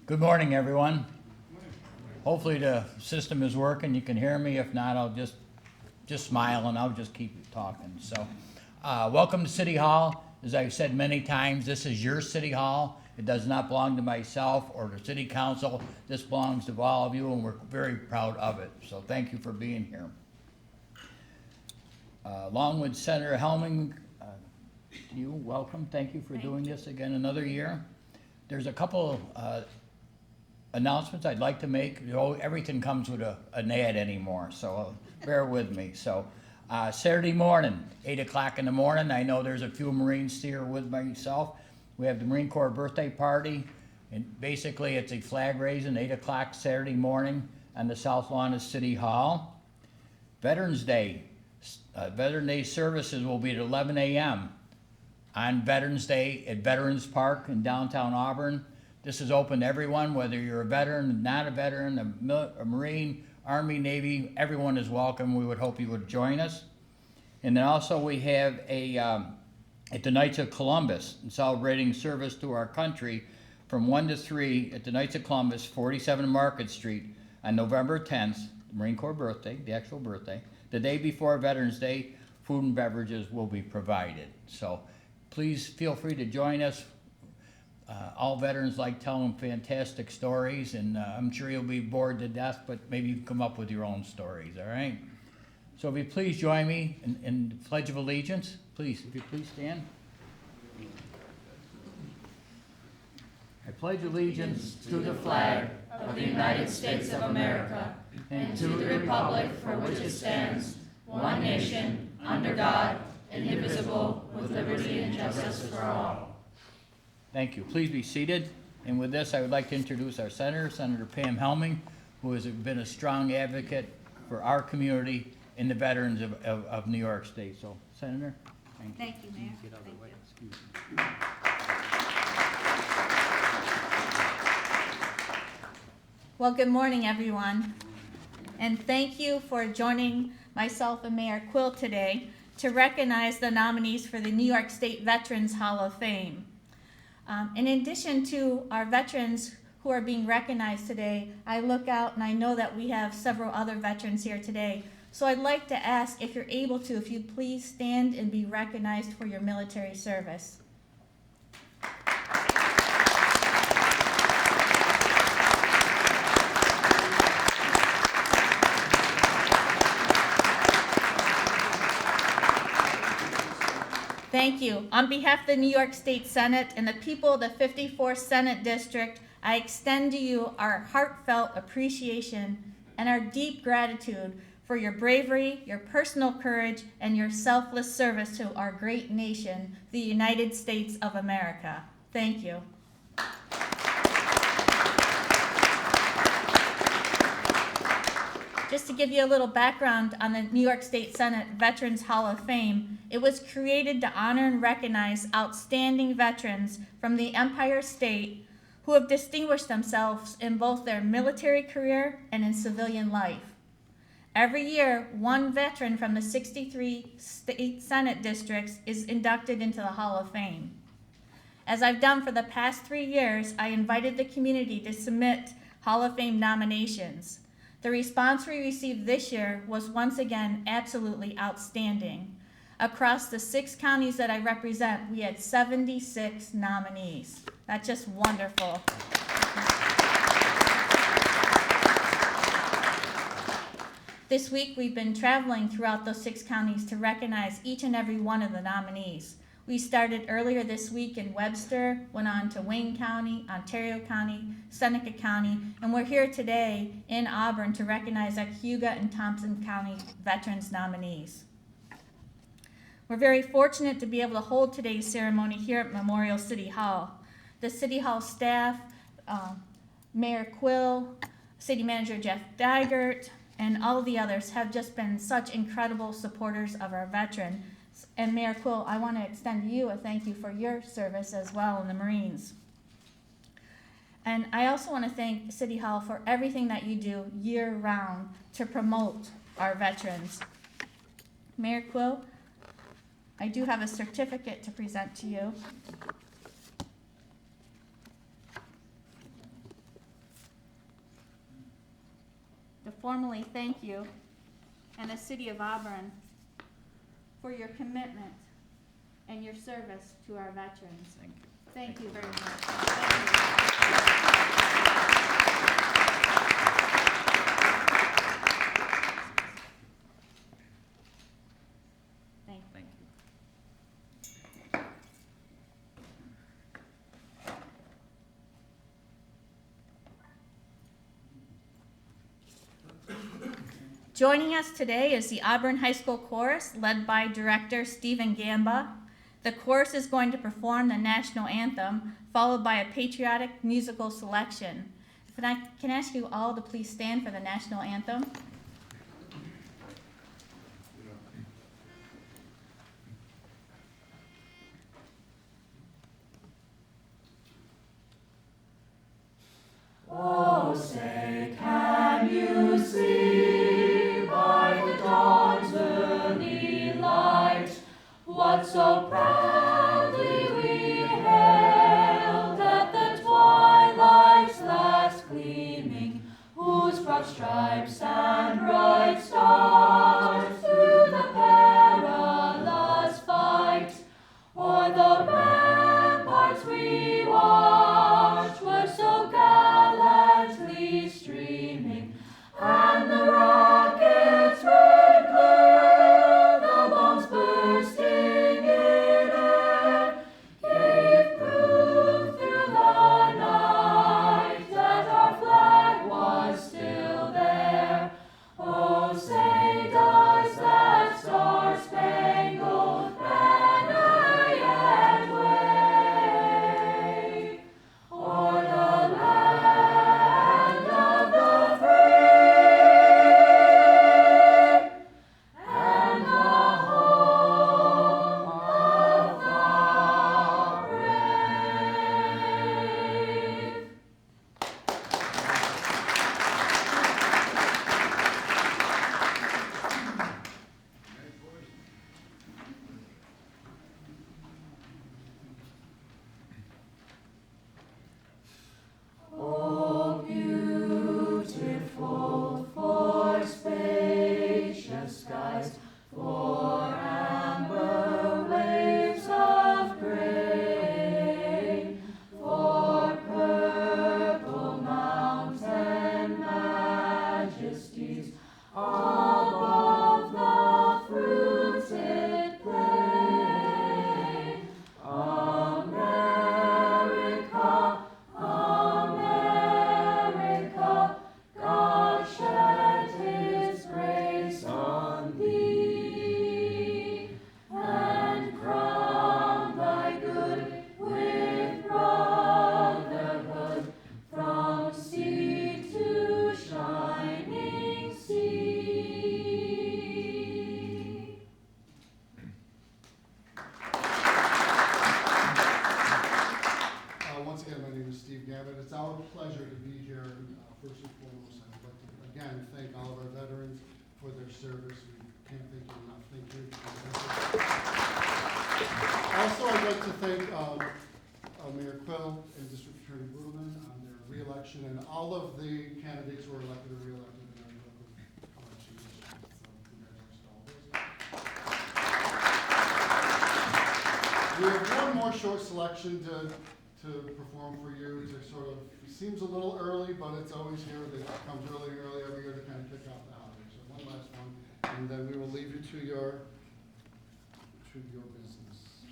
Good morning, everyone. Hopefully the system is working. You can hear me. If not, I'll just smile and I'll just keep talking. So, welcome to City Hall. As I've said many times, this is your City Hall. It does not belong to myself or the City Council. This belongs to all of you, and we're very proud of it. So thank you for being here. Along with Senator Helming, you welcome. Thank you for doing this again another year. There's a couple announcements I'd like to make. You know, everything comes with an ad anymore, so bear with me. So Saturday morning, 8 o'clock in the morning, I know there's a few Marines here with myself. We have the Marine Corps birthday party, and basically it's a flag raising, 8 o'clock Saturday morning on the south lawn of City Hall. Veterans Day. Veterans Day services will be at 11 a.m. on Veterans Day at Veterans Park in downtown Auburn. This is open to everyone, whether you're a veteran, not a veteran, a Marine, Army, Navy, everyone is welcome. We would hope you would join us. And then also we have at the Knights of Columbus, celebrating service to our country from 1 to 3 at the Knights of Columbus, 47 Market Street on November 10th, the Marine Corps birthday, the actual birthday. The day before Veterans Day, food and beverages will be provided. So please feel free to join us. All veterans like telling fantastic stories, and I'm sure you'll be bored to death, but maybe you can come up with your own stories, all right? So if you please join me in the Pledge of Allegiance. Please, if you please stand. I pledge allegiance to the flag of the United States of America and to the republic for which it stands, one nation, under God, indivisible, with liberty and justice for all. Thank you. Please be seated. And with this, I would like to introduce our senator, Senator Pam Helming, who has been a strong advocate for our community and the veterans of New York State. So, Senator. Thank you, Mayor. Thank you. Well, good morning, everyone. And thank you for joining myself and Mayor Quill today to recognize the nominees for the New York State Veterans Hall of Fame. In addition to our veterans who are being recognized today, I look out and I know that we have several other veterans here today. So I'd like to ask, if you're able to, if you'd please stand and be recognized for your military service. Thank you. On behalf of the New York State Senate and the people of the 54th Senate District, I extend to you our heartfelt appreciation and our deep gratitude for your bravery, your personal courage, and your selfless service to our great nation, the United States of America. Thank you. Just to give you a little background on the New York State Senate Veterans Hall of Fame, it was created to honor and recognize outstanding veterans from the Empire State who have distinguished themselves in both their military career and in civilian life. Every year, one veteran from the 63 state Senate districts is inducted into the Hall of Fame. As I've done for the past 3 years, I invited the community to submit Hall of Fame nominations. The response we received this year was once again absolutely outstanding. Across the 6 counties that I represent, we had 76 nominees. That's just wonderful. This week, we've been traveling throughout those 6 counties to recognize each and every one of the nominees. We started earlier this week in Webster, went on to Wayne County, Ontario County, Seneca County, and we're here today in Auburn to recognize our Cayuga and Thompson County veterans nominees. We're very fortunate to be able to hold today's ceremony here at Memorial City Hall. The City Hall staff, Mayor Quill, City Manager Jeff Dygert, and all of the others have just been such incredible supporters of our veteran. And Mayor Quill, I want to extend to you a thank you for your service as well in the Marines. And I also want to thank City Hall for everything that you do year-round to promote our veterans. Mayor Quill, I do have a certificate to present to you. formally thank you and the City of Auburn for your commitment and your service to our veterans. Thank you. Thank you very much. Thank you. Thank you. Thank you. Joining us today is the Auburn High School Chorus, led by Director Stephen Gamba. The chorus is going to perform the national anthem, followed by a patriotic musical selection. If I can ask you all to please stand for the national anthem. Oh, say, can you see by the dawn's early light what so proudly we hailed at the twilight's last gleaming, whose broad stripes and bright stars through the perilous fight o'er the ramparts we watched were so gallantly streaming, and the rockets' red glare, the bombs bursting in air, gave proof through the night that our flag was still there. Oh, say does that star-spangled banner yet wave o'er the land of the free and the home of the brave? Oh, beautiful for spacious skies, for amber waves of grain, for purple mountain majesties, above the fruited plain. America, America, God shed His grace on thee, and crown thy good with brotherhood from sea to shining sea. Once again, my name is Steve Gambit. It's our pleasure to be here. First and foremost, I'd like to again thank all of our veterans for their service. We can't thank you enough. Thank you. Also, I'd like to thank Mayor Quill and District Attorney Bruderman on their reelection, and all of the candidates who were elected or reelected in our local election district. So congratulations to all those. We have one more short selection to perform for you, to sort of, it seems a little early, but it's always here, it comes really early every year to kind of kick off the holiday. So one last one, and then we will leave you to your business.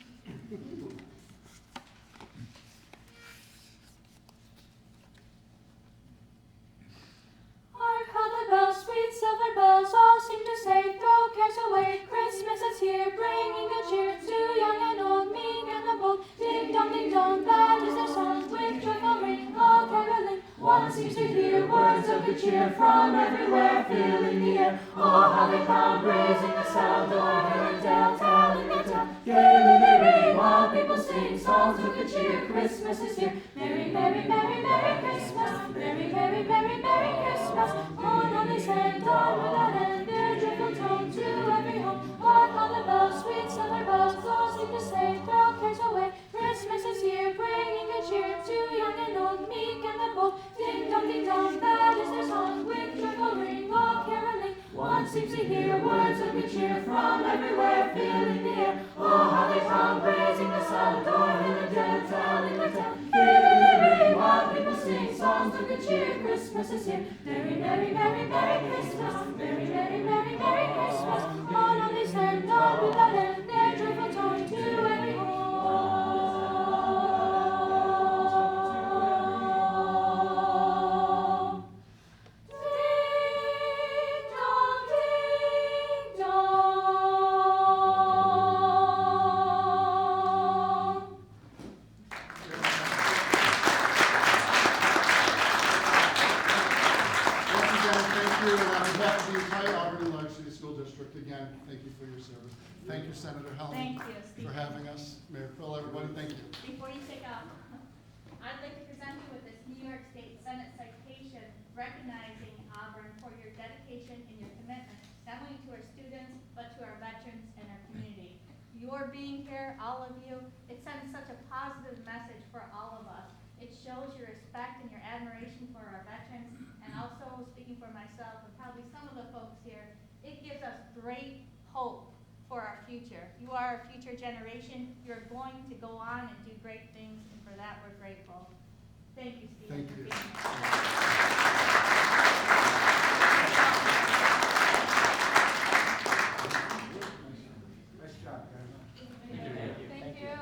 Hark how the bells, sweet silver bells, all seem to say, throw cares away. Christmas is here, bringing good cheer to young and old, meek and the bold. Ding dong, that is their song, with joyful ring, all caroling. One seems to hear words of good cheer from everywhere, filling the air. Oh, how they pound, raising the sound, o'er hill and dale, telling their tale. Gaily they ring, while people sing songs of good cheer. Christmas is here. Merry, merry, merry, merry Christmas. Merry, merry, merry, merry Christmas. On they send, on without end, their joyful tone to every home. Hark how the bells, sweet silver bells, all seem to say, throw cares away. Christmas is here, bringing good cheer to young and old, meek and the bold. Ding dong, that is their song, with joyful ring. seems to hear words of good cheer from everywhere, filling the air. Oh, how they come praising the Salvador in the dead, telling the tale. Hearing wild people sing songs of good cheer. Christmas is here. Merry, merry, merry, merry Christmas. Merry, merry, merry, merry Christmas. On this hand, on without end, their joyful tone to every home. Ding dong, ding dong. Once again, thank you, and on behalf of the entire Auburn and Large City School District, again, thank you for your service. Thank you, Senator Hellman, Thank you, Steve. for having us. Mayor Quill, everybody, thank you. Before you take off, I'd like to present you with this New York State Senate citation recognizing Auburn for your dedication and your commitment, not only to our students, but to our veterans and our community. Your being here, all of you, it sends such a positive message for all of us. It shows your respect and your admiration for our veterans, and also, speaking for myself and probably some of the folks here, it gives us great hope for our future. You are our future generation. You're going to go on and do great things, and for that, we're grateful. Thank you, Stephen, Thank for you. being Nice job, guys. here. Thank you.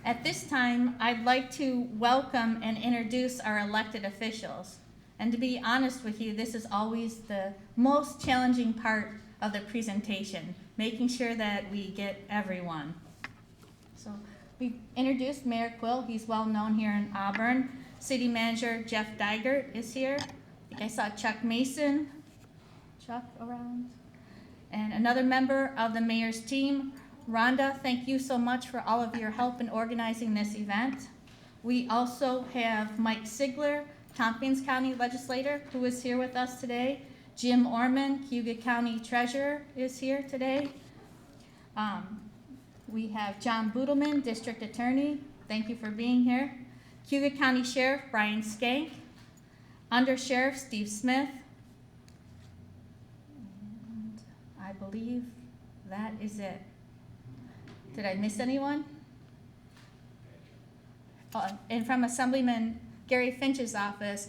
At this time, I'd like to welcome and introduce our elected officials. And to be honest with you, this is always the most challenging part of the presentation, making sure that we get everyone. So we've introduced Mayor Quill. He's well known here in Auburn. City Manager Jeff Dygert is here. I think I saw Chuck Mason. Chuck around. And another member of the mayor's team, Rhonda, thank you so much for all of your help in organizing this event. We also have Mike Sigler, Tompkins County Legislator, who is here with us today. Jim Orman, Cayuga County Treasurer, is here today. We have John Boodleman, District Attorney. Thank you for being here. Cayuga County Sheriff Brian Skank. Under Sheriff Steve Smith. And I believe that is it. Did I miss anyone? And from Assemblyman Gary Finch's office,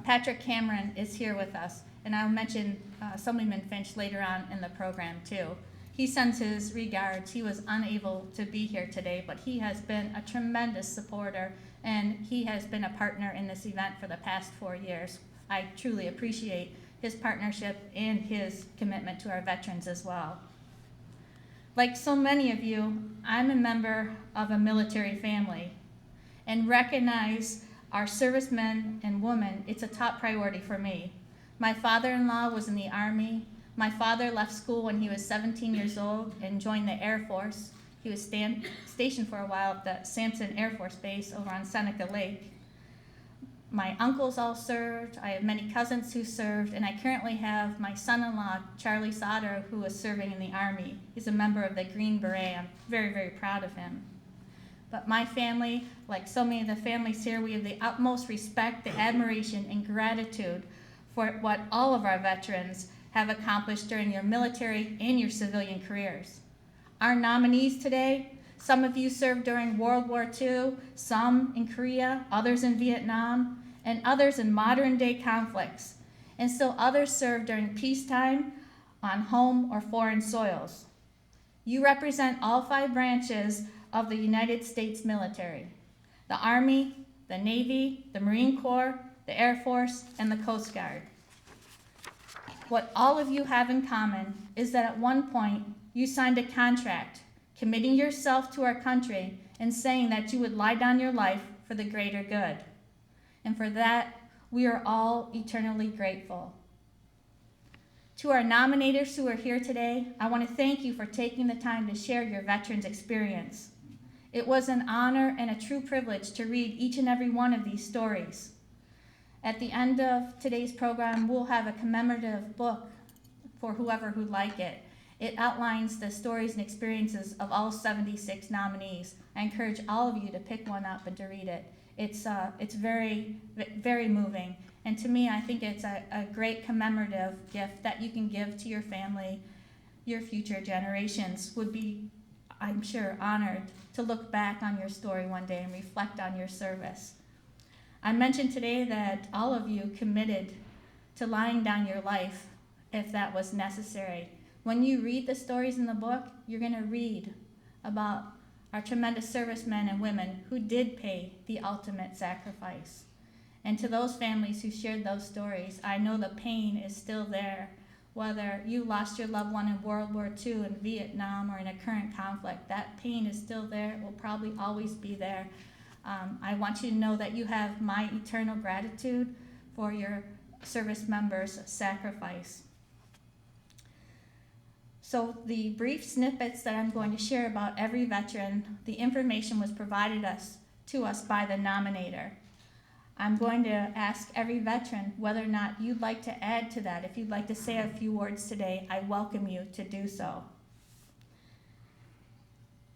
Patrick Cameron is here with us. And I'll mention Assemblyman Finch later on in the program too. He sends his regards. He was unable to be here today, but he has been a tremendous supporter, and he has been a partner in this event for the past 4 years. I truly appreciate his partnership and his commitment to our veterans as well. Like so many of you, I'm a member of a military family and recognize our servicemen and women. It's a top priority for me. My father-in-law was in the Army. My father left school when he was 17 years old and joined the Air Force. He was stationed for a while at the Sampson Air Force Base over on Seneca Lake. My uncles all served. I have many cousins who served, and I currently have my son-in-law, Charlie Sauter, who is serving in the Army. He's a member of the Green Beret. I'm very, very proud of him. But my family, like so many of the families here, we have the utmost respect, the admiration, and gratitude for what all of our veterans have accomplished during your military and your civilian careers. Our nominees today, some of you served during World War II, some in Korea, others in Vietnam, and others in modern day conflicts. And still others served during peacetime on home or foreign soils. You represent all 5 branches of the United States military: the Army, the Navy, the Marine Corps, the Air Force, and the Coast Guard. What all of you have in common is that at one point you signed a contract committing yourself to our country and saying that you would lie down your life for the greater good. And for that, we are all eternally grateful. To our nominators who are here today, I want to thank you for taking the time to share your veterans' experience. It was an honor and a true privilege to read each and every one of these stories. At the end of today's program, we'll have a commemorative book for whoever would like it. It outlines the stories and experiences of all 76 nominees. I encourage all of you to pick one up and to read it. It's very, very moving. And to me, I think it's a great commemorative gift that you can give to your family. Your future generations would be, I'm sure, honored to look back on your story one day and reflect on your service. I mentioned today that all of you committed to laying down your life if that was necessary. When you read the stories in the book, you're going to read about our tremendous servicemen and women who did pay the ultimate sacrifice. And to those families who shared those stories, I know the pain is still there. Whether you lost your loved one in World War II, in Vietnam, or in a current conflict, that pain is still there. It will probably always be there. I want you to know that you have my eternal gratitude for your service members' sacrifice. So the brief snippets that I'm going to share about every veteran, the information was provided to us by the nominator. I'm going to ask every veteran whether or not you'd like to add to that. If you'd like to say a few words today, I welcome you to do so.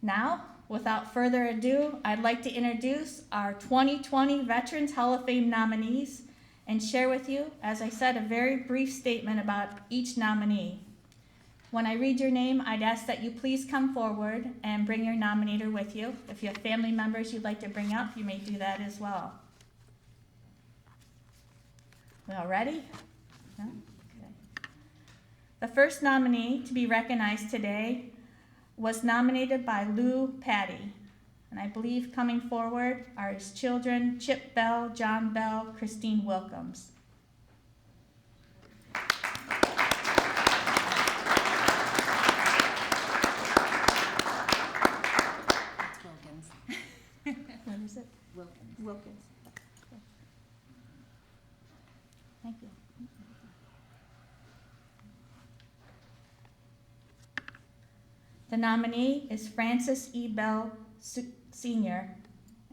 Now, without further ado, I'd like to introduce our 2020 Veterans Hall of Fame nominees and share with you, as I said, a very brief statement about each nominee. When I read your name, I'd ask that you please come forward and bring your nominator with you. If you have family members you'd like to bring up, you may do that as well. We all ready? No? Okay. The first nominee to be recognized today was nominated by Lou Patty. And I believe coming forward are his children, Chip Bell, John Bell, Christine Wilkins. What is it? Wilkins. Okay. Thank you. The nominee is Francis E. Bell Sr.,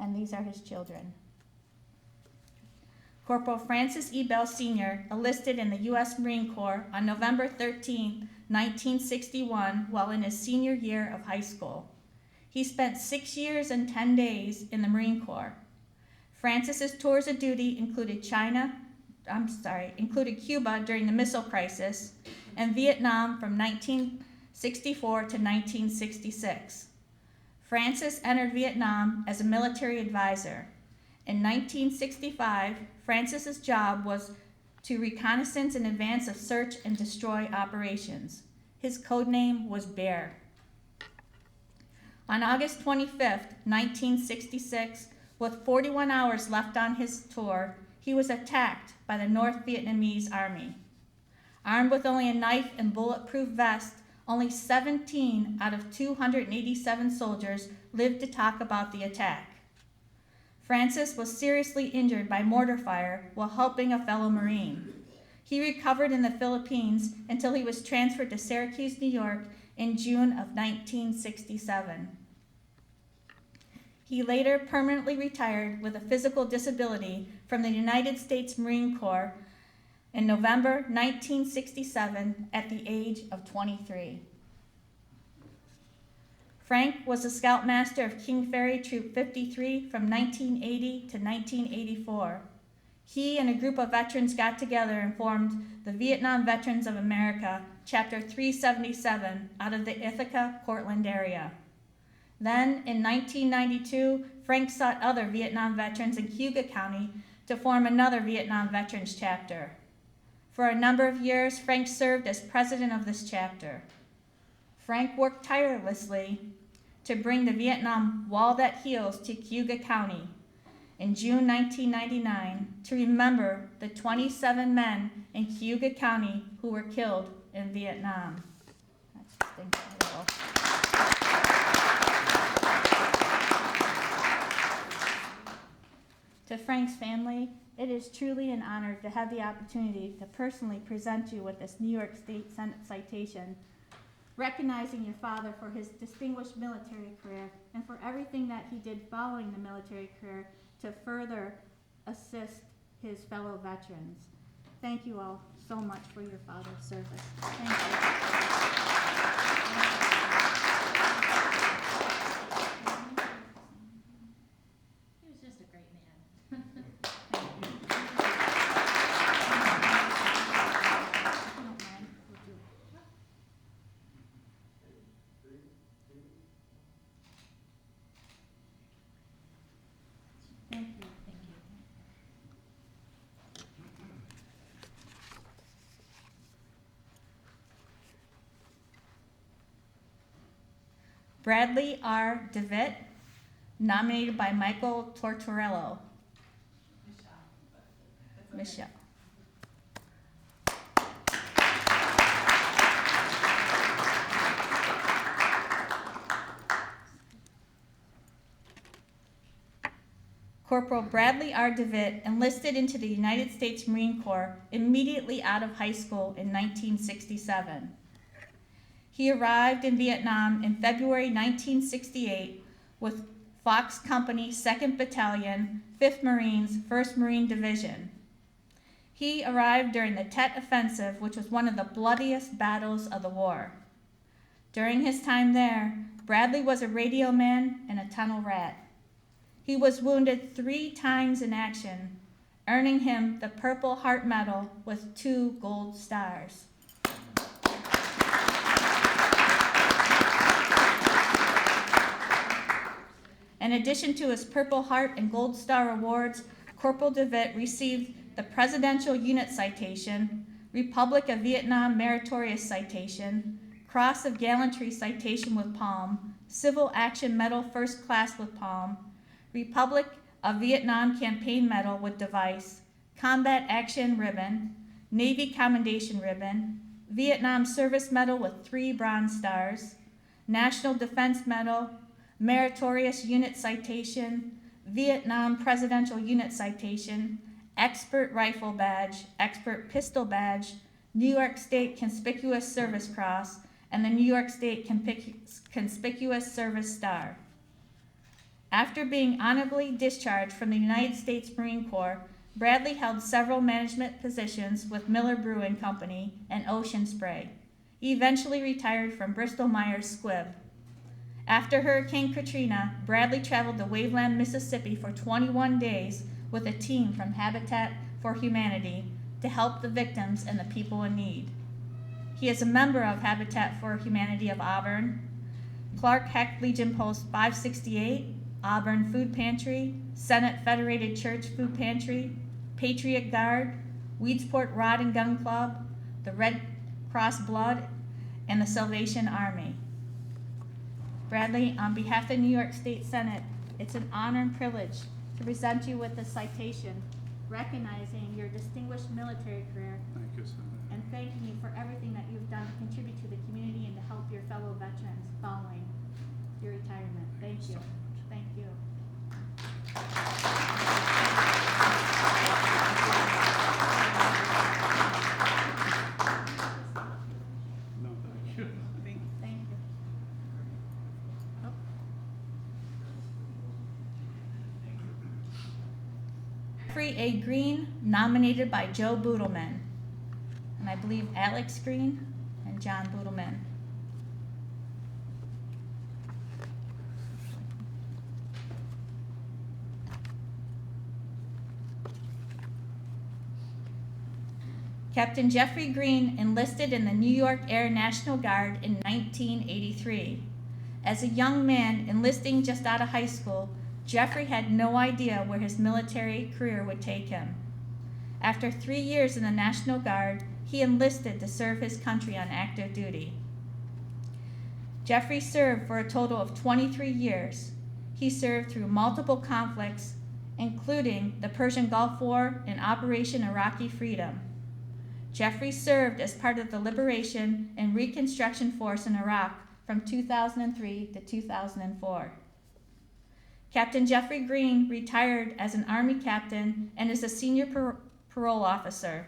and these are his children. Corporal Francis E. Bell Sr. enlisted in the U.S. Marine Corps on November 13, 1961, while in his senior year of high school. He spent 6 years and 10 days in the Marine Corps. Francis's tours of duty included Cuba during the missile crisis and Vietnam from 1964 to 1966. Francis entered Vietnam as a military advisor. In 1965, Francis's job was to reconnaissance in advance of search and destroy operations. His code name was Bear. On August 25, 1966, with 41 hours left on his tour, he was attacked by the North Vietnamese Army. Armed with only a knife and bulletproof vest, only 17 out of 287 soldiers lived to talk about the attack. Francis was seriously injured by mortar fire while helping a fellow Marine. He recovered in the Philippines until he was transferred to Syracuse, New York in June of 1967. He later permanently retired with a physical disability from the United States Marine Corps in November 1967 at the age of 23. Frank was a Scoutmaster of King Ferry Troop 53 from 1980 to 1984. He and a group of veterans got together and formed the Vietnam Veterans of America, Chapter 377, out of the Ithaca, Portland area. Then, in 1992, Frank sought other Vietnam veterans in Cayuga County to form another Vietnam Veterans chapter. For a number of years, Frank served as president of this chapter. Frank worked tirelessly to bring the Vietnam Wall That Heals to Cayuga County in June 1999 to remember the 27 men in Cayuga County who were killed in Vietnam. That's just incredible. To Frank's family, it is truly an honor to have the opportunity to personally present you with this New York State Senate citation, recognizing your father for his distinguished military career and for everything that he did following the military career to further assist his fellow veterans. Thank you all so much for your father's service. Thank you. Bradley R. DeVitt, nominated by Michael Tortorello. Michelle. Corporal Bradley R. DeVitt enlisted into the United States Marine Corps immediately out of high school in 1967. He arrived in Vietnam in February 1968 with Fox Company 2nd Battalion, 5th Marines, 1st Marine Division. He arrived during the Tet Offensive, which was one of the bloodiest battles of the war. During his time there, Bradley was a radio man and a tunnel rat. He was wounded 3 times in action, earning him the Purple Heart Medal with 2 gold stars. In addition to his Purple Heart and Gold Star awards, Corporal DeVitt received the Presidential Unit Citation, Republic of Vietnam Meritorious Citation, Cross of Gallantry Citation with Palm, Civil Action Medal First Class with Palm, Republic of Vietnam Campaign Medal with Device, Combat Action Ribbon, Navy Commendation Ribbon, Vietnam Service Medal with 3 Bronze Stars, National Defense Medal, Meritorious Unit Citation, Vietnam Presidential Unit Citation, Expert Rifle Badge, Expert Pistol Badge, New York State Conspicuous Service Cross, and the New York State Conspicuous Service Star. After being honorably discharged from the United States Marine Corps, Bradley held several management positions with Miller Brewing Company and Ocean Spray. He eventually retired from Bristol-Myers Squibb. After Hurricane Katrina, Bradley traveled to Waveland, Mississippi for 21 days with a team from Habitat for Humanity to help the victims and the people in need. He is a member of Habitat for Humanity of Auburn, Clark Heck Legion Post 568, Auburn Food Pantry, Senate Federated Church Food Pantry, Patriot Guard, Weedsport Rod and Gun Club, the Red Cross Blood, and the Salvation Army. Bradley, on behalf of the New York State Senate, it's an honor and privilege to present you with this citation, recognizing your distinguished military career. Thank you so much. And thanking you for everything that you've done to contribute to the community and to help your fellow veterans following your retirement. Thank you. Thank you. No, thank you. Thank you. Oh. Jeffrey A. Green, nominated by Joe Boodleman, and I believe Alex Green and John Boodleman. Captain Jeffrey Green enlisted in the New York Air National Guard in 1983. As a young man enlisting just out of high school, Jeffrey had no idea where his military career would take him. After 3 years in the National Guard, he enlisted to serve his country on active duty. Jeffrey served for a total of 23 years. He served through multiple conflicts, including the Persian Gulf War and Operation Iraqi Freedom. Jeffrey served as part of the Liberation and Reconstruction Force in Iraq from 2003 to 2004. Captain Jeffrey Green retired as an Army captain and is a senior parole officer.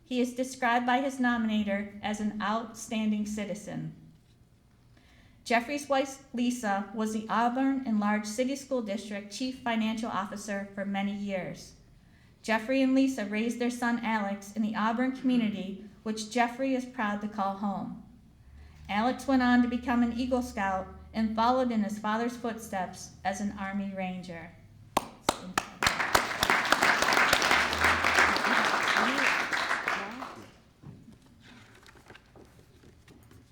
He is described by his nominator as an outstanding citizen. Jeffrey's wife, Lisa, was the Auburn Enlarged City School District Chief Financial Officer for many years. Jeffrey and Lisa raised their son Alex in the Auburn community, which Jeffrey is proud to call home. Alex went on to become an Eagle Scout and followed in his father's footsteps as an Army Ranger.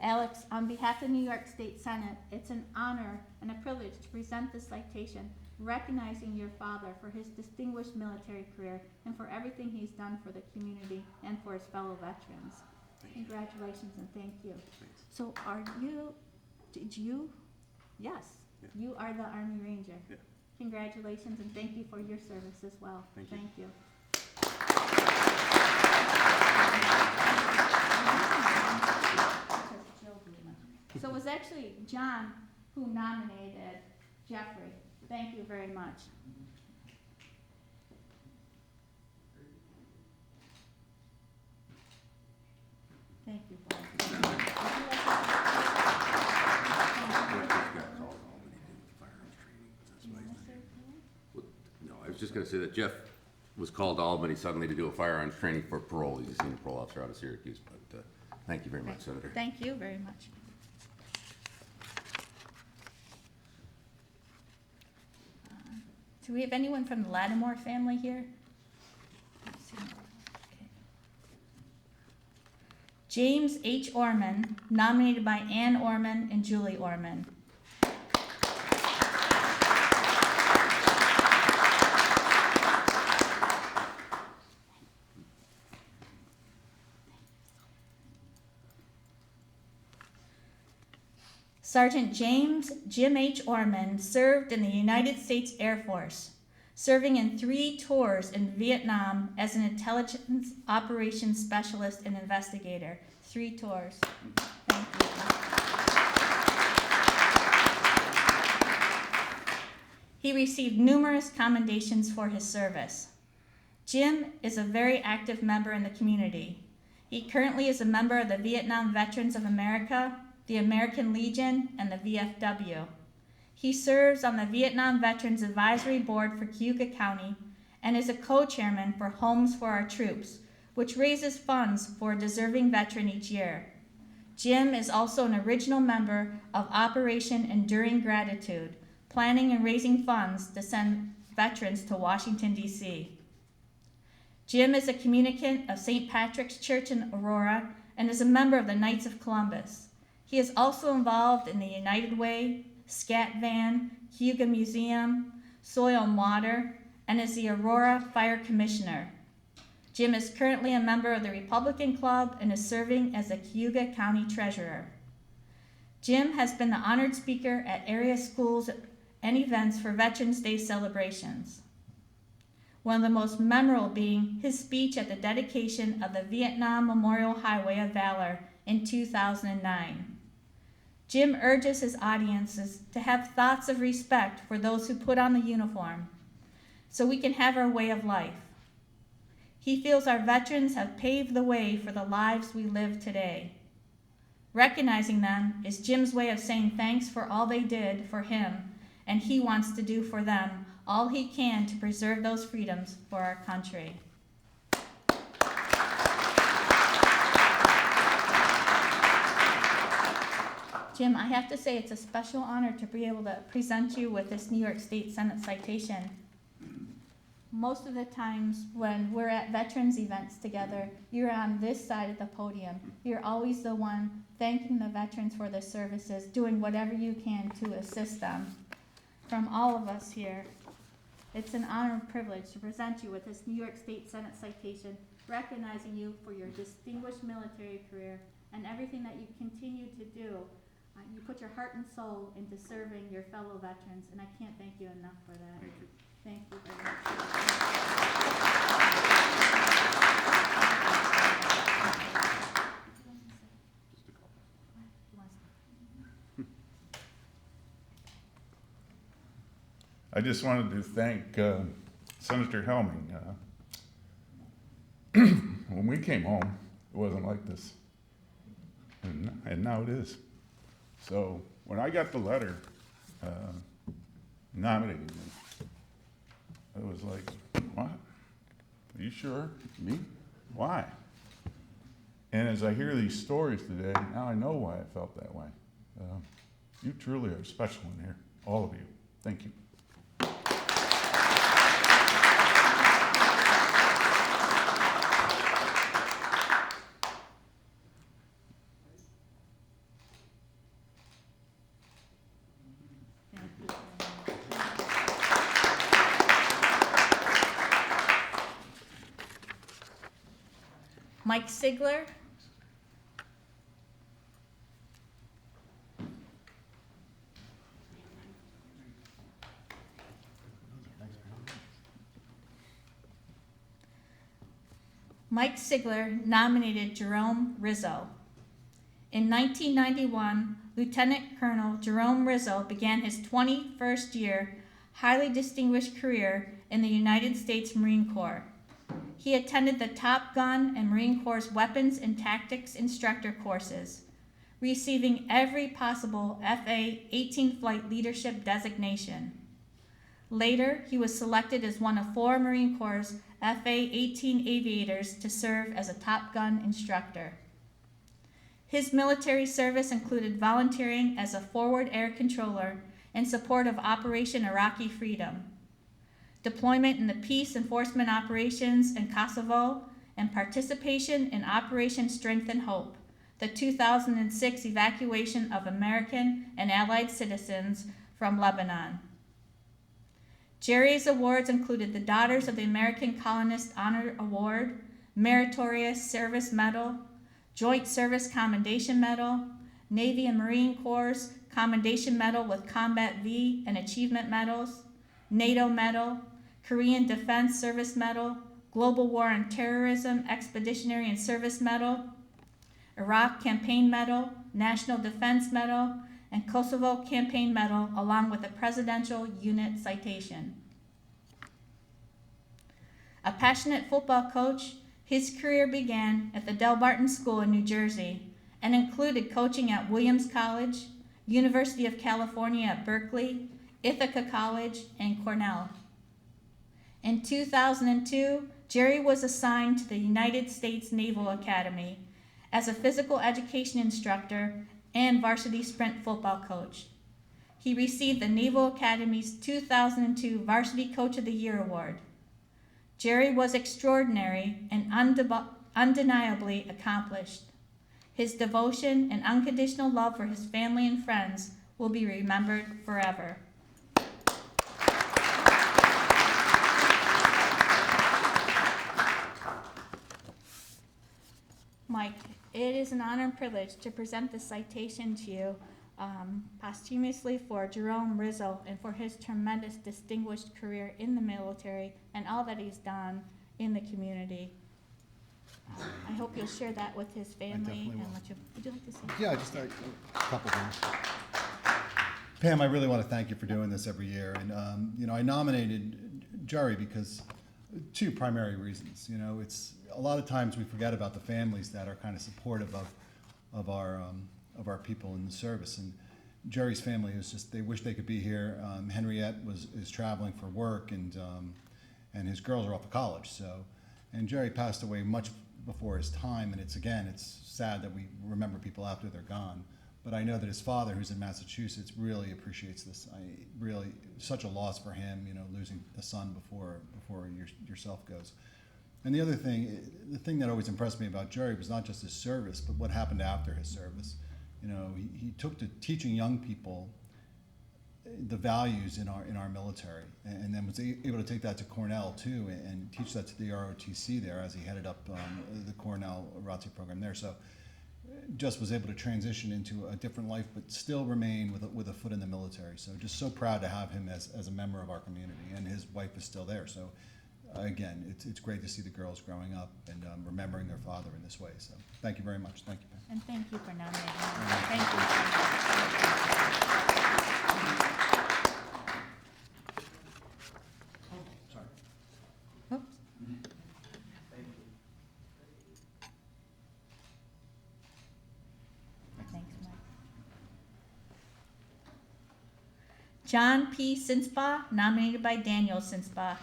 Alex, on behalf of the New York State Senate, it's an honor and a privilege to present this citation, recognizing your father for his distinguished military career and for everything he's done for the community and for his fellow veterans. Congratulations and thank you. So did you Yes, Yeah. you are the Army Ranger. Yeah. Congratulations and thank you for your service as well. Thank you. Thank you. So it was actually John who nominated Jeffrey. Thank you very much. Thank you, Bob. No, I was just gonna say that Jeff was called to Albany suddenly to do a firearms training for parole. He's a senior parole officer out of Syracuse, but, thank you very much, Senator. Thank you very much. Do we have anyone from the Lattimore family here? Okay. James H. Orman, nominated by Ann Orman and Julie Orman. Sergeant James Jim H. Orman served in the United States Air Force, serving in 3 tours in Vietnam as an intelligence operations specialist and investigator. 3 tours. Thank you. He received numerous commendations for his service. Jim is a very active member in the community. He currently is a member of the Vietnam Veterans of America, the American Legion, and the VFW. He serves on the Vietnam Veterans Advisory Board for Cayuga County and is a co-chairman for Homes for Our Troops, which raises funds for a deserving veteran each year. Jim is also an original member of Operation Enduring Gratitude, planning and raising funds to send veterans to Washington, D.C. Jim is a communicant of St. Patrick's Church in Aurora and is a member of the Knights of Columbus. He is also involved in the United Way, Scat Van, Cayuga Museum, Soil and Water, and is the Aurora Fire Commissioner. Jim is currently a member of the Republican Club and is serving as the Cayuga County Treasurer. Jim has been the honored speaker at area schools and events for Veterans Day celebrations. One of the most memorable being his speech at the dedication of the Vietnam Memorial Highway of Valor in 2009. Jim urges his audiences to have thoughts of respect for those who put on the uniform, so we can have our way of life. He feels our veterans have paved the way for the lives we live today. Recognizing them is Jim's way of saying thanks for all they did for him, and he wants to do for them all he can to preserve those freedoms for our country. Jim, I have to say it's a special honor to be able to present you with this New York State Senate citation. Most of the times when we're at veterans events together, you're on this side of the podium. You're always the one thanking the veterans for their services, doing whatever you can to assist them. From all of us here, it's an honor and privilege to present you with this New York State Senate citation, recognizing you for your distinguished military career and everything that you continue to do. You put your heart and soul into serving your fellow veterans, and I can't thank you enough for that. Thank you very much. I just wanted to thank Senator Helming. When we came home, it wasn't like this, and now it is. So when I got the letter nominating me, I was like, what? Are you sure? Me? Why? And as I hear these stories today, now I know why I felt that way. You truly are special in here, all of you. Thank you. Mike Sigler. Mike Sigler nominated Jerome Rizzo. In 1991, Lieutenant Colonel Jerome Rizzo began his 21st year, highly distinguished career in the United States Marine Corps. He attended the Top Gun and Marine Corps Weapons and Tactics Instructor courses, receiving every possible FA-18 flight leadership designation. Later, he was selected as one of 4 Marine Corps FA-18 aviators to serve as a Top Gun instructor. His military service included volunteering as a forward air controller in support of Operation Iraqi Freedom, deployment in the peace enforcement operations in Kosovo, and participation in Operation Strength and Hope, the 2006 evacuation of American and Allied citizens from Lebanon. Jerry's awards included the Daughters of the American Colonist Honor Award, Meritorious Service Medal, Joint Service Commendation Medal, Navy and Marine Corps Commendation Medal with Combat V and Achievement Medals, NATO Medal, Korean Defense Service Medal, Global War on Terrorism Expeditionary and Service Medal, Iraq Campaign Medal, National Defense Medal, and Kosovo Campaign Medal, along with a Presidential Unit Citation. A passionate football coach, his career began at the Delbarton School in New Jersey and included coaching at Williams College, University of California at Berkeley, Ithaca College, and Cornell. In 2002, Jerry was assigned to the United States Naval Academy as a physical education instructor and varsity sprint football coach. He received the Naval Academy's 2002 Varsity Coach of the Year award. Jerry was extraordinary and undeniably accomplished. His devotion and unconditional love for his family and friends will be remembered forever. Mike, it is an honor and privilege to present this citation to you posthumously for Jerome Rizzo and for his tremendous distinguished career in the military and all that he's done in the community. I hope you'll share that with his family. definitely will. Would you like to say? Yeah, just a couple things. Pam, I really want to thank you for doing this every year. And, I nominated Jerry because 2 primary reasons. It's a lot of times we forget about the families that are kind of supportive of our people in the service. And Jerry's family is just, they wish they could be here. Henriette is traveling for work, and his girls are off to college. And Jerry passed away much before his time, and it's sad that we remember people after they're gone. But I know that his father, who's in Massachusetts, really appreciates this. Such a loss for him, losing a son before yourself goes. And the other thing, the thing that always impressed me about Jerry was not just his service, but what happened after his service. He took to teaching young people the values in our military, and then was able to take that to Cornell too, and teach that to the ROTC there as he headed up the Cornell ROTC program there. So just was able to transition into a different life, but still remain with a foot in the military. So just so proud to have him as a member of our community, and his wife is still there. So again, it's great to see the girls growing up and remembering their father in this way. So thank you very much. Thank you, Pam. And thank you for nominating him. Thank you so much. Sorry. Oops. Thanks, Mike. John P. Sinspa, nominated by Daniel Sinspa.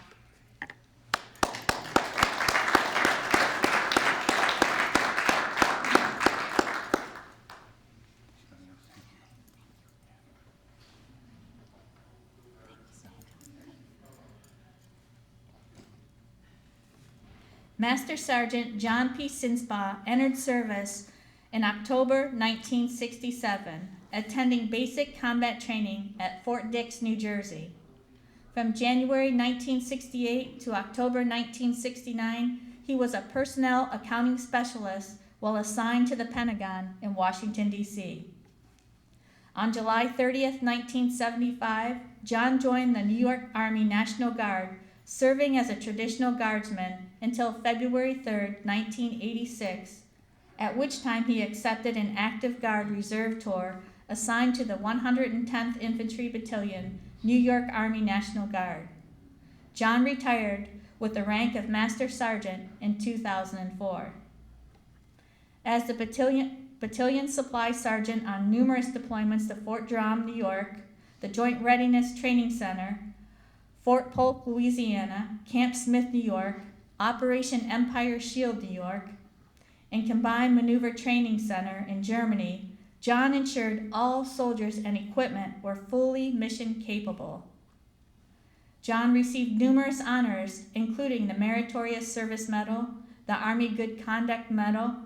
Master Sergeant John P. Sinspa entered service in October 1967, attending basic combat training at Fort Dix, New Jersey. From January 1968 to October 1969, he was a personnel accounting specialist while assigned to the Pentagon in Washington, D.C. On July 30th, 1975, John joined the New York Army National Guard serving as a traditional guardsman until February 3rd, 1986, at which time he accepted an active guard reserve tour assigned to the 110th Infantry Battalion, New York Army National Guard. John retired with the rank of Master Sergeant in 2004. As the battalion supply sergeant on numerous deployments to Fort Drum, New York, the Joint Readiness Training Center, Fort Polk, Louisiana, Camp Smith, New York, Operation Empire Shield, New York, and Combined Maneuver Training Center in Germany, John ensured all soldiers and equipment were fully mission capable. John received numerous honors, including the Meritorious Service Medal, the Army Good Conduct Medal,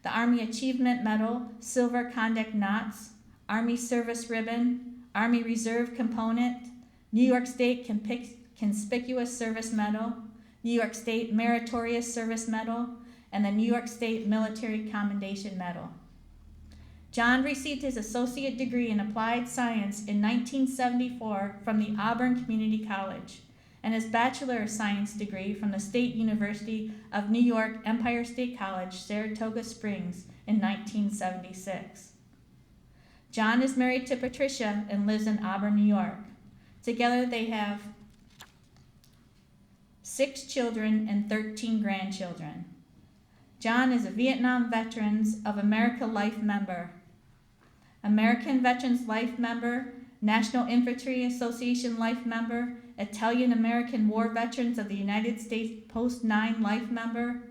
the Army Achievement Medal, Silver Conduct Knots, Army Service Ribbon, Army Reserve Component, New York State Conspicuous Service Medal, New York State Meritorious Service Medal, and the New York State Military Commendation Medal. John received his associate degree in applied science in 1974 from the Auburn Community College and his Bachelor of Science degree from the State University of New York Empire State College, Saratoga Springs in 1976. John is married to Patricia and lives in Auburn, New York. Together they have 6 children and 13 grandchildren. John is a Vietnam Veterans of America Life member, American Veterans Life member, National Infantry Association Life member, Italian American War Veterans of the United States Post 9 Life member,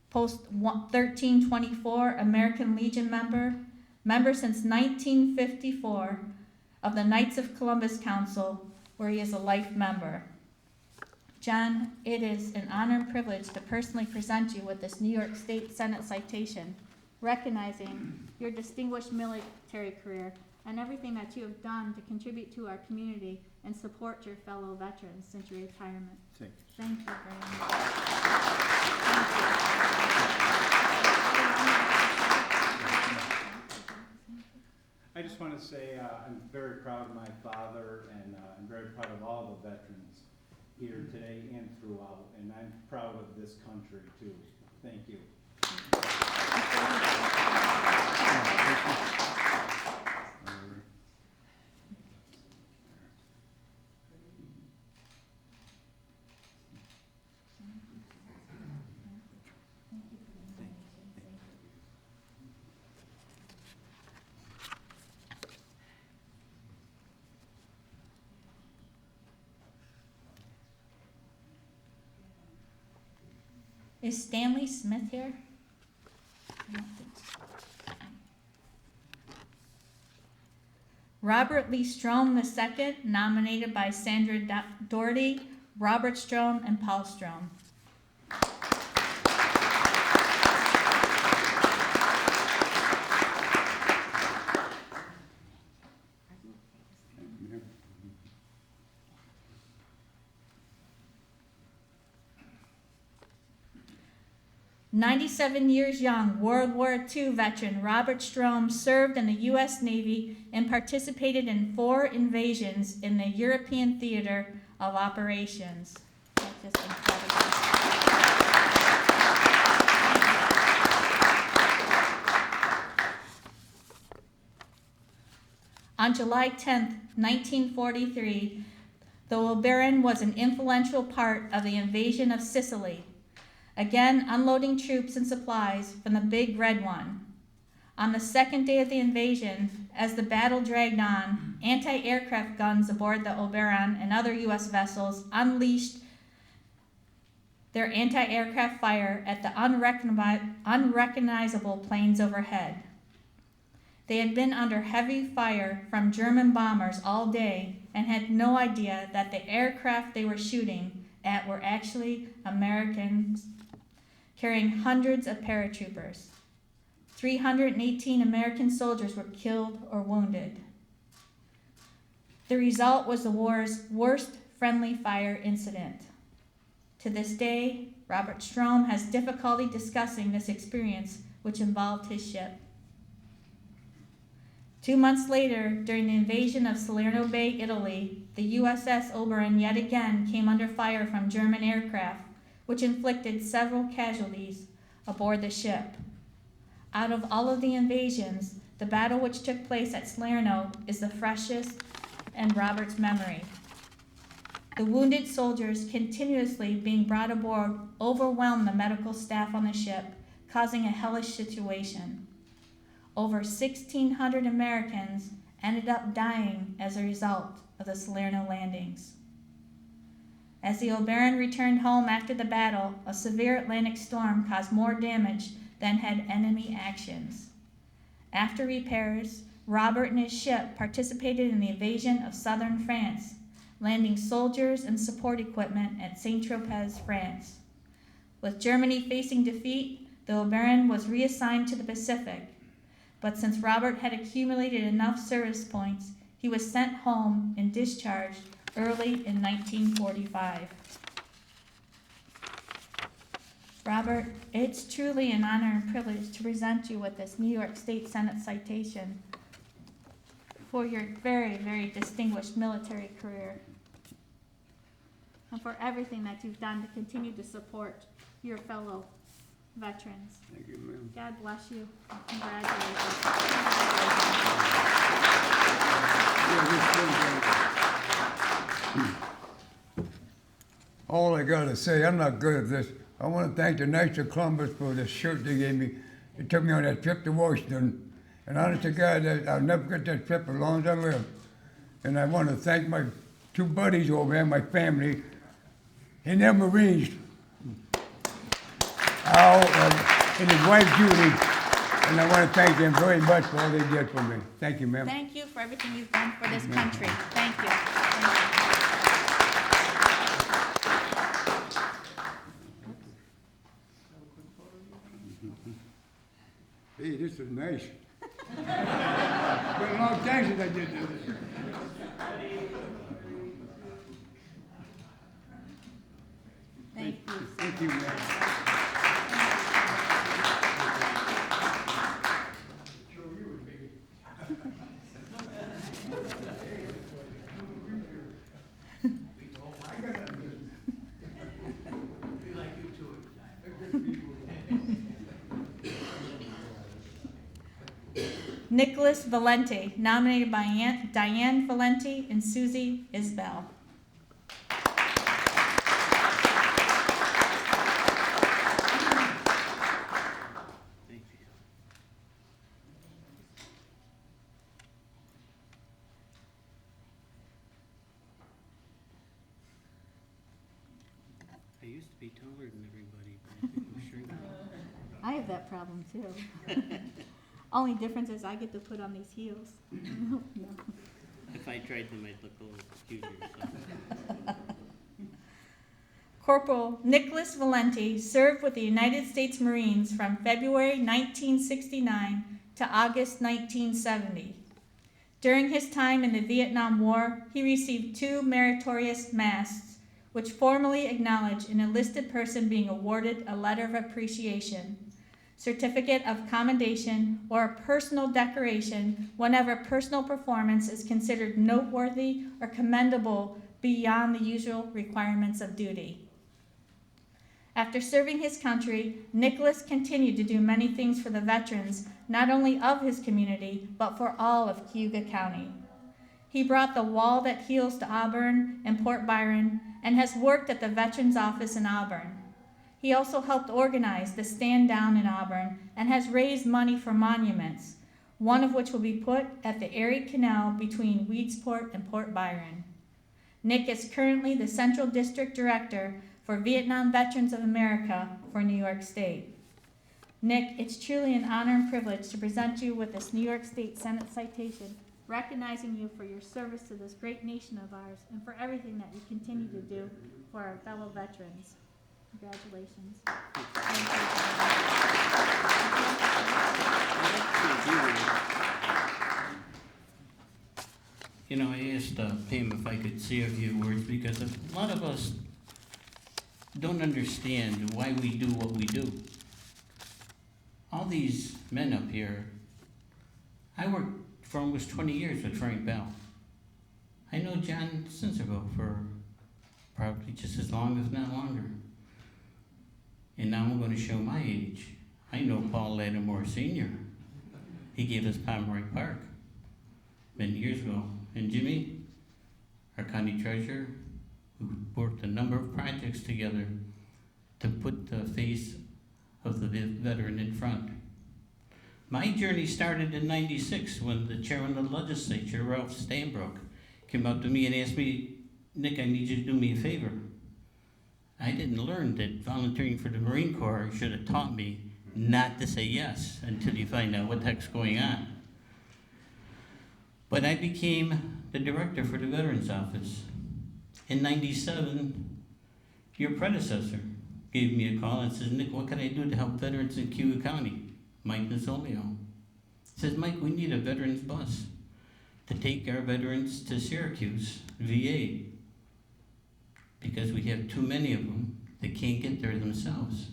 Post 1324 American Legion member since 1954 of the Knights of Columbus Council, where he is a life member. John, it is an honor and privilege to personally present you with this New York State Senate citation, recognizing your distinguished military career and everything that you have done to contribute to our community and support your fellow veterans since your retirement. Thank you very much. I just want to say I'm very proud of my father, and I'm very proud of all the veterans here today and throughout, and I'm proud of this country too. Thank you. Is Stanley Smith here? I don't think so. Robert Lee Strome II, nominated by Sandra Doherty, Robert Strome, and Paul Strome. "97 years young, World War II veteran Robert Strome served in the U.S. Navy and participated in 4 invasions in the European theater of operations." That's just incredible. On July 10th, 1943, the Auburn was an influential part of the invasion of Sicily, again unloading troops and supplies from the Big Red One. On the second day of the invasion, as the battle dragged on, anti-aircraft guns aboard the Auburn and other U.S. vessels unleashed their anti-aircraft fire at the unrecognizable planes overhead. They had been under heavy fire from German bombers all day and had no idea that the aircraft they were shooting at were actually Americans carrying hundreds of paratroopers. 318 American soldiers were killed or wounded. The result was the war's worst friendly fire incident. To this day, Robert Strome has difficulty discussing this experience, which involved his ship. 2 months later, during the invasion of Salerno Bay, Italy, the USS Auburn yet again came under fire from German aircraft, which inflicted several casualties aboard the ship. Out of all of the invasions, the battle which took place at Salerno is the freshest in Robert's memory. The wounded soldiers continuously being brought aboard overwhelmed the medical staff on the ship, causing a hellish situation. Over 1,600 Americans ended up dying as a result of the Salerno landings. As the Auburn returned home after the battle, a severe Atlantic storm caused more damage than had enemy actions. After repairs, Robert and his ship participated in the invasion of southern France, landing soldiers and support equipment at Saint-Tropez, France. With Germany facing defeat, the Auburn was reassigned to the Pacific, but since Robert had accumulated enough service points, he was sent home and discharged early in 1945. Robert, it's truly an honor and privilege to present you with this New York State Senate citation for your very, very distinguished military career and for everything that you've done to continue to support your fellow veterans. Thank you, ma'am. God bless you. Congratulations. All I gotta say, I'm not good at this. I wanna thank the Knights of Columbus for the shirt they gave me. They took me on that trip to Washington. And honest to God, I'll never forget that trip as long as I live. And I wanna thank my two buddies over there, my family, in their Marines. Al and his wife Judy. And I wanna thank them very much for all they did for me. Thank you, ma'am. Thank you for everything you've done for this country. Thank you. Thank you. Hey, this is nice. Been a long time since I did this. Thank you. Thank you, ma'am. Nicholas Valenti, nominated by Diane Valenti and Susie Isbell. I used to be taller than everybody, but I think I'm shrinking. I have that problem too. Only difference is I get to put on these heels. No. If I tried them, I'd look a little cuter. So. Corporal Nicholas Valenti served with the United States Marines from February 1969 to August 1970. During his time in the Vietnam War, he received 2 meritorious masks, which formally acknowledge an enlisted person being awarded a letter of appreciation, certificate of commendation, or a personal decoration whenever personal performance is considered noteworthy or commendable beyond the usual requirements of duty. After serving his country, Nicholas continued to do many things for the veterans, not only of his community, but for all of Cayuga County. He brought the Wall That Heals to Auburn and Port Byron and has worked at the Veterans Office in Auburn. He also helped organize the Stand Down in Auburn and has raised money for monuments, one of which will be put at the Erie Canal between Weedsport and Port Byron. Nick is currently the Central District Director for Vietnam Veterans of America for New York State. Nick, it's truly an honor and privilege to present you with this New York State Senate citation, recognizing you for your service to this great nation of ours and for everything that you continue to do for our fellow veterans. Congratulations. You know, I asked Pam if I could say a few words because a lot of us don't understand why we do what we do. All these men up here, I worked for almost 20 years with Frank Bell. I know John Sinserville for probably just as long, if not longer. And now I'm going to show my age. I know Paul Lattimore Sr. He gave us Pomeroy Park many years ago. And Jimmy, our county treasurer, who worked a number of projects together to put the face of the veteran in front. My journey started in '96 when the chairman of the legislature, Ralph Stanbrook, came up to me and asked me, Nick, I need you to do me a favor. I didn't learn that volunteering for the Marine Corps should have taught me not to say yes until you find out what the heck's going on. But I became the director for the Veterans Office. In '97, your predecessor gave me a call and says, Nick, what can I do to help veterans in Cayuga County? Mike Nasolio. Says, Mike, we need a veterans bus to take our veterans to Syracuse, VA, because we have too many of them that can't get there themselves.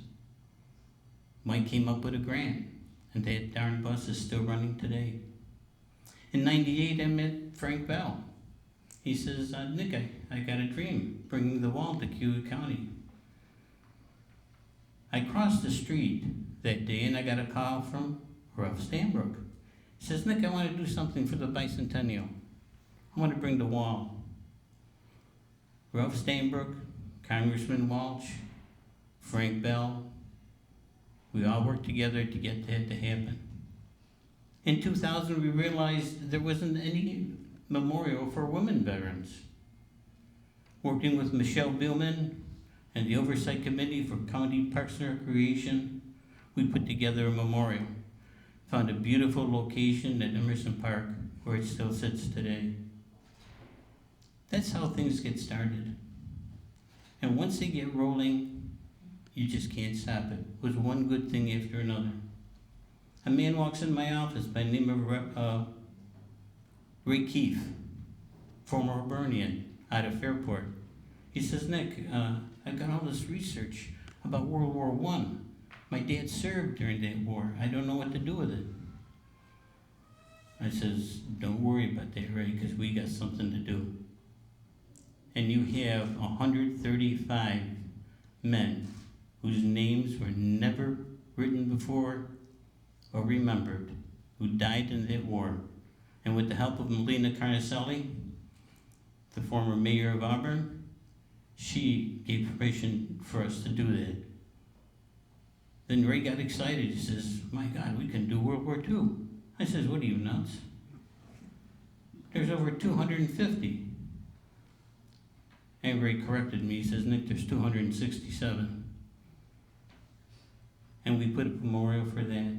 Mike came up with a grant, and that darn bus is still running today. In '98, I met Frank Bell. He says, Nick, I got a dream, bringing the wall to Cayuga County. I crossed the street that day and I got a call from Ralph Stanbrook. He says, Nick, I want to do something for the bicentennial. I want to bring the wall. Ralph Stanbrook, Congressman Walsh, Frank Bell, we all worked together to get that to happen. In 2000, we realized there wasn't any memorial for women veterans. Working with Michelle Billman and the Oversight Committee for County Parks and Recreation, we put together a memorial. Found a beautiful location at Emerson Park where it still sits today. That's how things get started. And once they get rolling, you just can't stop it. It was one good thing after another. A man walks in my office by the name of Ray Keefe, former Auburnian out of Fairport. He says, Nick, I've got all this research about World War I. My dad served during that war. I don't know what to do with it. I says, don't worry about that, Ray, because we got something to do. And you have 135 men whose names were never written before or remembered, who died in that war. And with the help of Melina Carnicelli, the former mayor of Auburn, she gave permission for us to do that. Then Ray got excited. He says, my God, we can do World War II. I says, what are you, nuts? There's over 250. And Ray corrected me. He says, Nick, there's 267. And we put a memorial for that.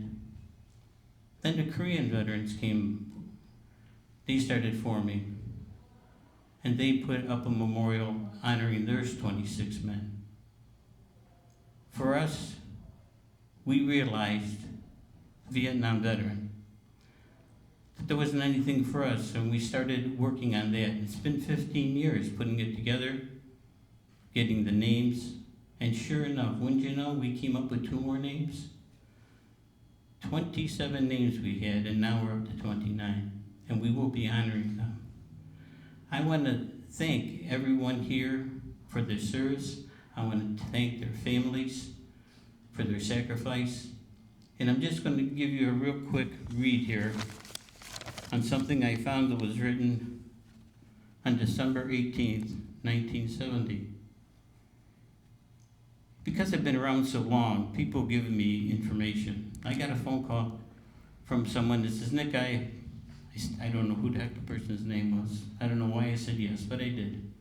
Then the Korean veterans came. They started forming. And they put up a memorial honoring their 26 men. For us, we realized, Vietnam veteran, that there wasn't anything for us, and we started working on that. It's been 15 years putting it together, getting the names, and sure enough, wouldn't you know, we came up with 2 more names? 27 names we had, and now we're up to 29, and we will be honoring them. I want to thank everyone here for their service. I want to thank their families for their sacrifice. And I'm just going to give you a real quick read here on something I found that was written on December 18th, 1970. Because I've been around so long, people give me information. I got a phone call from someone that says, Nick, I don't know who the heck the person's name was. I don't know why I said yes, but I did.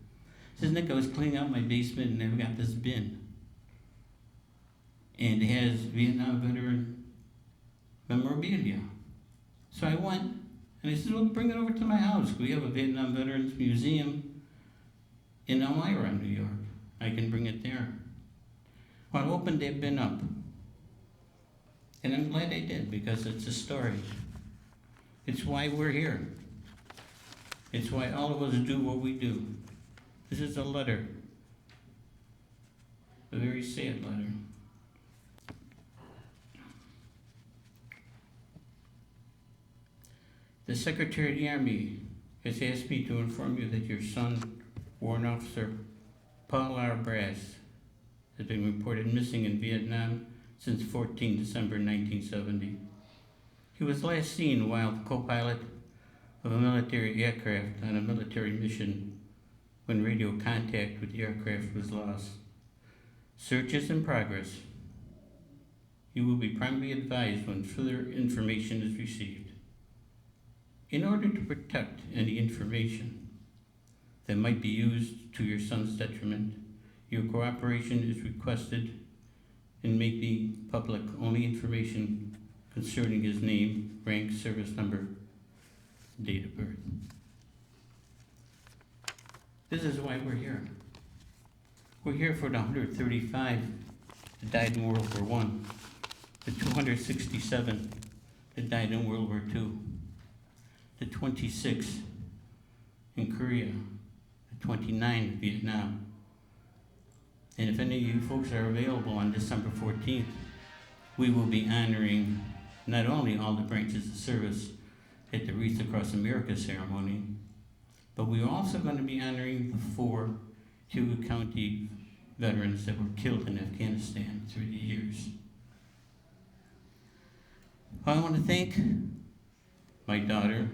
Says, Nick, I was cleaning out my basement and I've got this bin. And it has Vietnam veteran memorabilia. So I went and I said, well, bring it over to my house. We have a Vietnam Veterans Museum in Elmira, New York. I can bring it there. Well, I opened that bin up. And I'm glad I did, because it's a story. It's why we're here. It's why all of us do what we do. This is a letter. A very sad letter. The Secretary of the Army has asked me to inform you that your son, Warrant Officer Paul R. Brass, has been reported missing in Vietnam since 14 December 1970. He was last seen while the co-pilot of a military aircraft on a military mission when radio contact with the aircraft was lost. Search is in progress. You will be promptly advised when further information is received. In order to protect any information that might be used to your son's detriment, your cooperation is requested in making public only information concerning his name, rank, service number, date of birth. This is why we're here. We're here for the 135 that died in World War I, the 267 that died in World War II, the 26 in Korea, the 29 in Vietnam. And if any of you folks are available on December 14th, we will be honoring not only all the branches of service at the Wreath Across America ceremony, but we're also going to be honoring the 4 Cayuga County veterans that were killed in Afghanistan through the years. I want to thank my daughter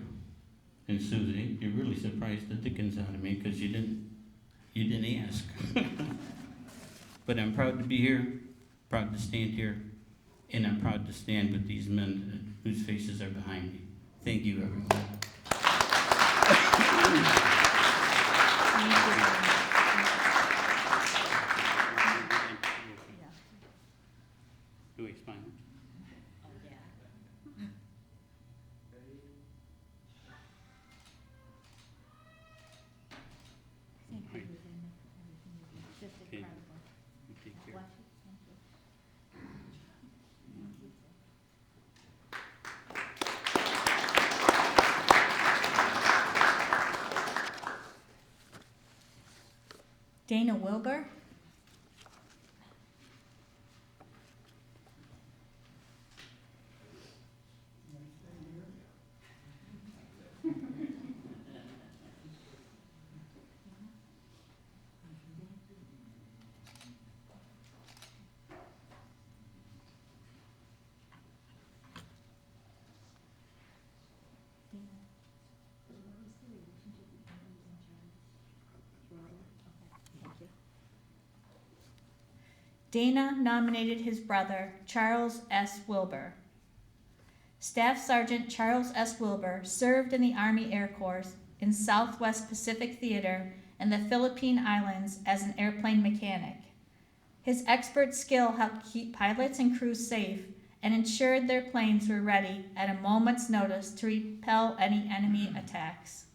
and Susie. You really surprised the dickens out of me because you didn't ask. But I'm proud to be here, proud to stand here, and I'm proud to stand with these men whose faces are behind me. Thank you, everyone. Do we explain? Okay. You take care. Dana Wilbur. Dana nominated his brother, Charles S. Wilbur. Staff Sergeant Charles S. Wilbur served in the Army Air Corps in Southwest Pacific Theater and the Philippine Islands as an airplane mechanic. His expert skill helped keep pilots and crews safe and ensured their planes were ready at a moment's notice to repel any enemy attacks.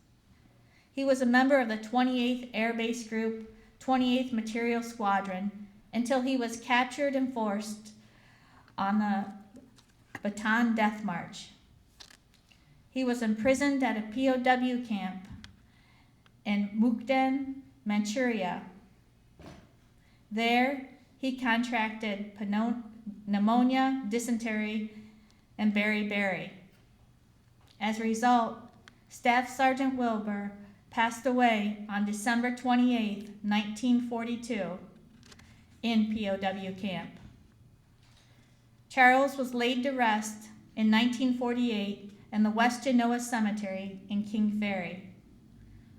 He was a member of the 28th Air Base Group, 28th Material Squadron, until he was captured and forced on the Bataan Death March. He was imprisoned at a POW camp in Mukden, Manchuria. There, he contracted pneumonia, dysentery, and beriberi. As a result, Staff Sergeant Wilbur passed away on December 28, 1942, in POW camp. Charles was laid to rest in 1948 in the West Genoa Cemetery in King Ferry.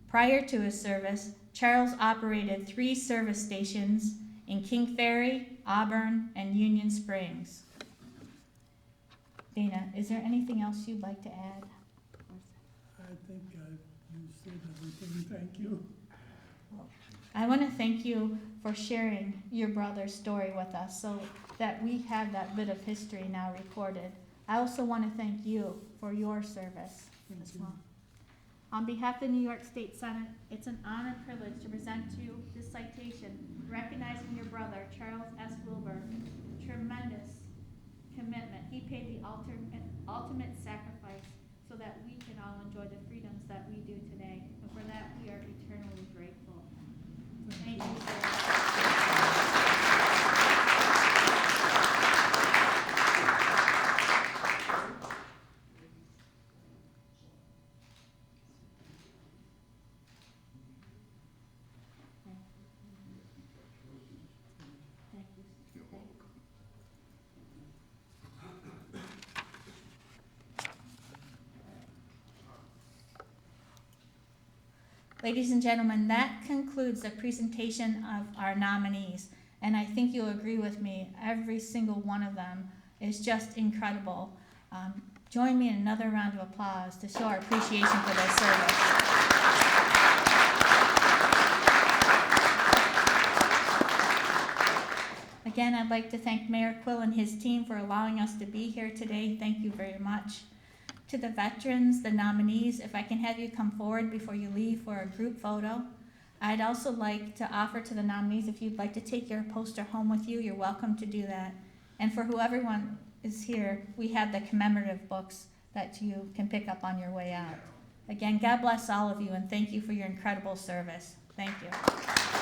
Prior to his service, Charles operated 3 service stations in King Ferry, Auburn, and Union Springs. Dana, is there anything else you'd like to add? I think you said everything. Thank you. I want to thank you for sharing your brother's story with us so that we have that bit of history now recorded. I also want to thank you for your service as well. On behalf of the New York State Senate, it's an honor and privilege to present to you this citation recognizing your brother, Charles S. Wilbur. Tremendous commitment. He paid the ultimate sacrifice so that we can all enjoy the freedoms that we do today. And for that, we are eternally grateful. Thank you, sir. Ladies and gentlemen, that concludes the presentation of our nominees. And I think you'll agree with me, every single one of them is just incredible. Join me in another round of applause to show our appreciation for their service. Again, I'd like to thank Mayor Quill and his team for allowing us to be here today. Thank you very much. To the veterans, the nominees, if I can have you come forward before you leave for a group photo. I'd also like to offer to the nominees, if you'd like to take your poster home with you, you're welcome to do that. And for whoever is here, we have the commemorative books that you can pick up on your way out. Again, God bless all of you, and thank you for your incredible service. Thank you.